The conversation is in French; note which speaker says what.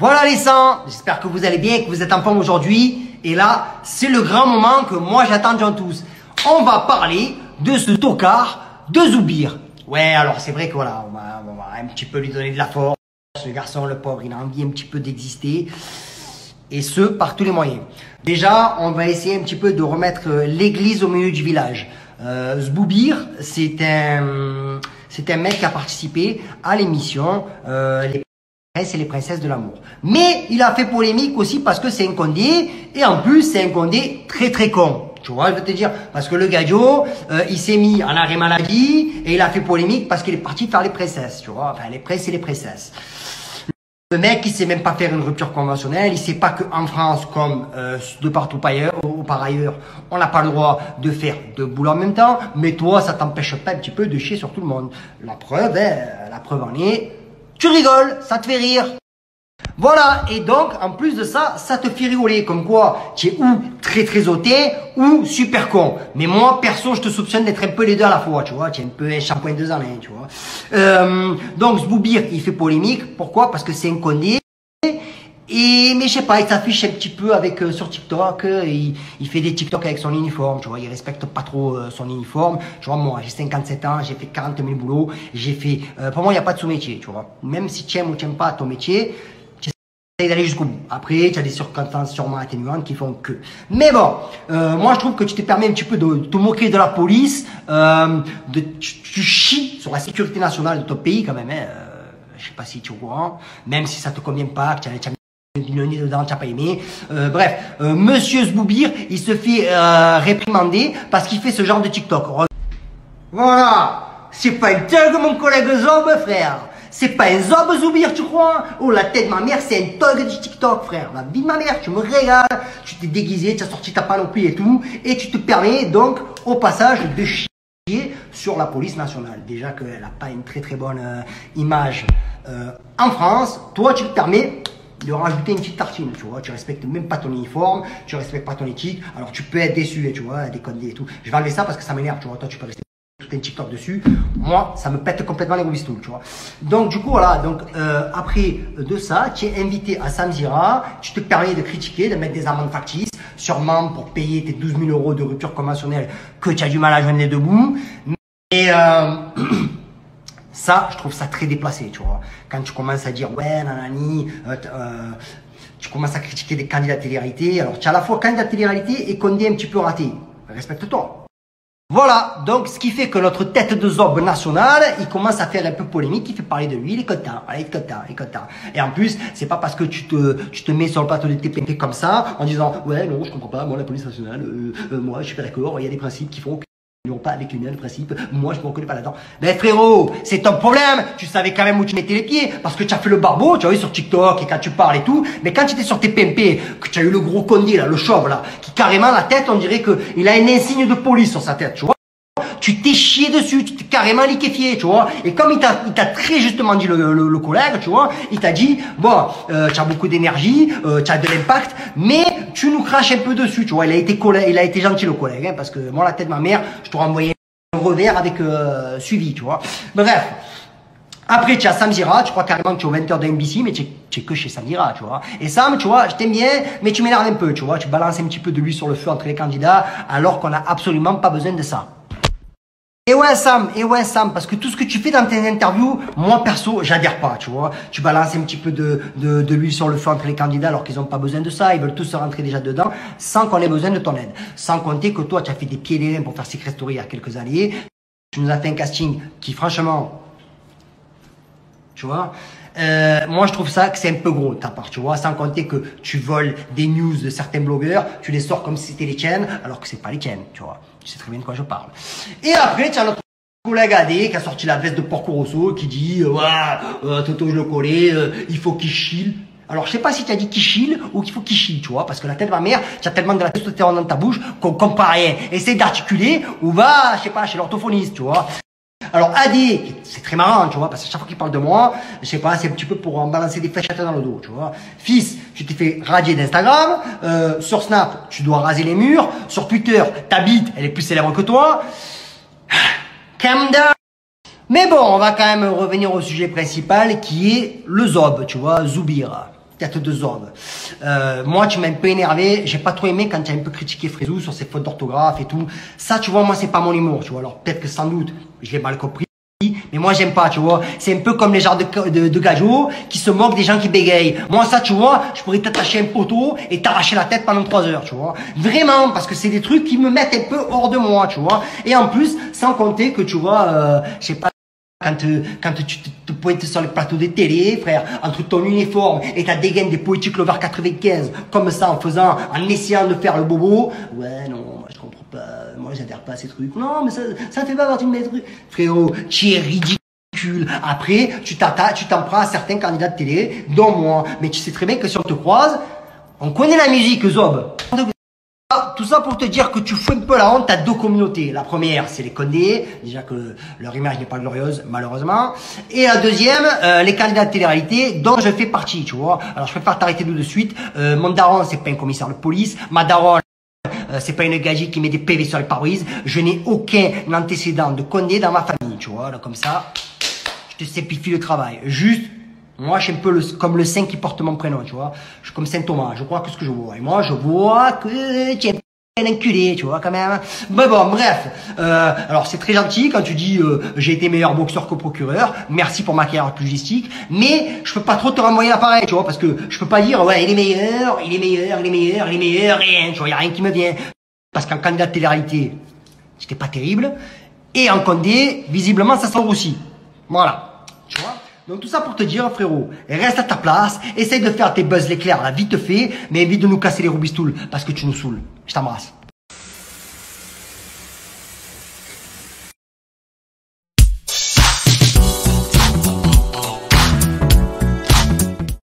Speaker 1: Voilà les sangs, j'espère que vous allez bien, que vous êtes en forme aujourd'hui. Et là, c'est le grand moment que moi j'attends tous. On va parler de ce tocard de Zoubir. Ouais, alors c'est vrai que voilà, on va un petit peu lui donner de la force. Ce garçon, le pauvre, il a envie un petit peu d'exister. Et ce, par tous les moyens. Déjà, on va essayer un petit peu de remettre l'église au milieu du village. Zoubir, c'est un mec qui a participé à l'émission Les Princes et les Princesses de l'amour. Mais il a fait polémique aussi parce que c'est un condé, et en plus c'est un condé très con. Tu vois, je veux te dire, parce que le gadio, il s'est mis en arrêt maladie, et il a fait polémique parce qu'il est parti faire les princesses, tu vois, enfin les princes et les princesses. Le mec, il sait même pas faire une rupture conventionnelle, il sait pas qu'en France, comme de partout ailleurs, ou par ailleurs, on n'a pas le droit de faire deux boulots en même temps, mais toi, ça t'empêche pas un petit peu de chier sur tout le monde. La preuve en est, tu rigoles, ça te fait rire. Voilà, et donc, en plus de ça, ça te fait rigoler, comme quoi, tu es ou très ôté, ou super con. Mais moi, perso, je te soupçonne d'être un peu les deux à la fois, tu vois, tu es un peu un shampoing de années, tu vois. Donc, Zoubir, il fait polémique, pourquoi? Parce que c'est un condé, mais je sais pas, il s'affiche un petit peu avec, sur TikTok, il fait des TikTok avec son uniforme, tu vois, il respecte pas trop son uniforme, tu vois, moi, j'ai 57 ans, j'ai fait 40 000 boulots, j'ai fait, pour moi, il n'y a pas de sous-métier, tu vois. Même si tu aimes ou tu n'aimes pas ton métier, d'aller jusqu'au bout. Après, tu as des circonstances sûrement atténuantes qui font que. Mais bon, moi je trouve que tu te permets un petit peu de te moquer de la police, tu chies sur la sécurité nationale de ton pays quand même. Hein, je sais pas si tu es au courant, même si ça te convient pas, que tu as le nez dedans, tu n'as pas aimé. Bref, Monsieur Zoubir, il se fait réprimander parce qu'il fait ce genre de TikTok. Voilà, c'est pas une thug mon collègue Zob, frère. C'est pas un Zob Zoubir, tu crois? Oh, la tête de ma mère, c'est un thug du TikTok, frère. La vie de ma mère, tu me régales. Tu t'es déguisé, tu as sorti ta panoplie et tout. Et tu te permets donc, au passage, de chier sur la police nationale. Déjà qu'elle n'a pas une très bonne image en France. Toi, tu te permets de rajouter une petite tartine, tu vois. Tu respectes même pas ton uniforme, tu respectes pas ton éthique. Alors, tu peux être déçu, tu vois, des conneries et tout. Je vais enlever ça parce que ça m'énerve, tu vois. Toi, tu peux rester tout un TikTok dessus, moi ça me pète complètement les roubistoules, tu vois. Donc du coup voilà, donc après de ça, tu es invité à Samzira, tu te permets de critiquer, de mettre des amendes factices, sûrement pour payer tes 12 000 euros de rupture conventionnelle que tu as du mal à joindre les deux bouts. Mais ça, je trouve ça très déplacé, tu vois. Quand tu commences à dire ouais nanani, tu commences à critiquer des candidats de télé-réalité, alors tu as à la fois candidat de télé-réalité et condé un petit peu raté. Respecte-toi. Voilà, donc ce qui fait que notre tête de zob national, il commence à faire un peu polémique, il fait parler de lui, il est content, il est content. Et en plus, c'est pas parce que tu te mets sur le plateau de TPP comme ça, en disant « Ouais, non, je comprends pas, moi la police nationale, moi je suis pas d'accord, il y a des principes qui font qu'ils n'ont pas avec les mêmes principes, moi je me reconnais pas là-dedans. » Ben frérot, c'est ton problème, tu savais quand même où tu mettais les pieds, parce que tu as fait le barbeau, tu as vu sur TikTok, et quand tu parles et tout, mais quand tu étais sur tes PMP, que tu as eu le gros condé là, le chauve là, qui carrément la tête, on dirait qu'il a un insigne de police sur sa tête, tu vois. Tu t'es chié dessus, tu t'es carrément liquéfié, tu vois. Et comme il t'a très justement dit le collègue, tu vois, il t'a dit, bon, tu as beaucoup d'énergie, tu as de l'impact, mais tu nous craches un peu dessus, tu vois. Il a été gentil le collègue, hein, parce que moi, la tête de ma mère, je t'aurais envoyé un revers avec suivi, tu vois. Bref. Après, tu as Samzira, tu crois carrément que tu es au 20h de NBC, mais tu es que chez Samzira, tu vois. Et Sam, tu vois, je t'aime bien, mais tu m'énerves un peu, tu vois. Tu balances un petit peu de l'huile sur le feu entre les candidats, alors qu'on n'a absolument pas besoin de ça. Et ouais Sam, parce que tout ce que tu fais dans tes interviews, moi perso, j'adhère pas, tu vois. Tu balances un petit peu de l'huile sur le feu entre les candidats alors qu'ils n'ont pas besoin de ça, ils veulent tous se rentrer déjà dedans, sans qu'on ait besoin de ton aide. Sans compter que toi, tu as fait des pieds et des reins pour faire Secret Story il y a quelques années. Tu nous as fait un casting qui, franchement, tu vois, moi je trouve ça que c'est un peu gros de ta part, tu vois, sans compter que tu voles des news de certains blogueurs, tu les sors comme si c'était les tiennes, alors que c'est pas les tiennes, tu vois. Tu sais très bien de quoi je parle. Et après, tu as notre collègue AD qui a sorti la veste de Porco Rosso qui dit ouais, Toto je le connais, il faut qu'il chille. Alors je sais pas si tu as dit qu'il chille ou qu'il faut qu'il chille, tu vois, parce que la tête de ma mère, tu as tellement de la testostérone dans ta bouche qu'on comprend rien. Essaye d'articuler ou va, je sais pas, chez l'orthophoniste, tu vois. Alors AD, c'est très marrant, tu vois, parce que chaque fois qu'il parle de moi, je sais pas, c'est un petit peu pour en balancer des fléchettes dans le dos, tu vois. Fils, tu t'es fait radier d'Instagram, sur Snap, tu dois raser les murs, sur Twitter, ta bite, elle est plus célèbre que toi. Calm down. Mais bon, on va quand même revenir au sujet principal qui est le Zob, tu vois, Zoubir. tête de zob. Moi, tu m'as un peu énervé. J'ai pas trop aimé quand tu as un peu critiqué Frézou sur ses fautes d'orthographe et tout. Ça, tu vois, moi, c'est pas mon humour, tu vois. Alors, peut-être que sans doute, je l'ai mal compris. Mais moi, j'aime pas, tu vois. C'est un peu comme les genres de gajots qui se moquent des gens qui bégayent. Moi, ça, tu vois, je pourrais t'attacher un poteau et t'arracher la tête pendant 3 heures, tu vois. Vraiment, parce que c'est des trucs qui me mettent un peu hors de moi, tu vois. Et en plus, sans compter que, tu vois, je sais pas, quand tu te pointes sur les plateaux de télé, frère, entre ton uniforme et ta dégaine des Poétiques Lover 95, comme ça, en essayant de faire le bobo, ouais, non, moi, je comprends pas, moi, j'adhère pas à ces trucs. Non, mais ça fait pas partie de mes trucs. Frérot, tu es ridicule. Après, tu t'en prends à certains candidats de télé, dont moi. Mais tu sais très bien que si on te croise, on connaît la musique, Zob. Tout ça pour te dire que tu fous un peu la honte à 2 communautés. La première, c'est les Condés, déjà que leur image n'est pas glorieuse, malheureusement. Et la deuxième, les candidats de télé-réalité, dont je fais partie, tu vois. Alors, je préfère t'arrêter de suite. Mon daron, c'est pas un commissaire de police. Ma daronne, c'est pas une gagie qui met des PV sur les pare-brises. Je n'ai aucun antécédent de Condé dans ma famille, tu vois. Là, comme ça, je te simplifie le travail. Juste, moi, je suis un peu comme le saint qui porte mon prénom, tu vois. Je suis comme Saint Thomas, je crois que ce que je vois. Et moi, je vois que tu es un enculé, tu vois, quand même. Mais bon, bref. Alors, c'est très gentil quand tu dis j'ai été meilleur boxeur que procureur. Merci pour ma carrière pugilistique. Mais je peux pas trop te renvoyer l'appareil, tu vois, parce que je peux pas dire ouais, il est meilleur, rien, tu vois, y a rien qui me vient. Parce qu'en candidat de télé-réalité, c'était pas terrible. Et en Condé, visiblement, ça sort aussi. Voilà. Tu vois. Donc tout ça pour te dire, frérot, reste à ta place, essaye de faire tes buzz l'éclair là vite fait, mais évite de nous casser les roubistoules parce que tu nous saoules. Je t'embrasse.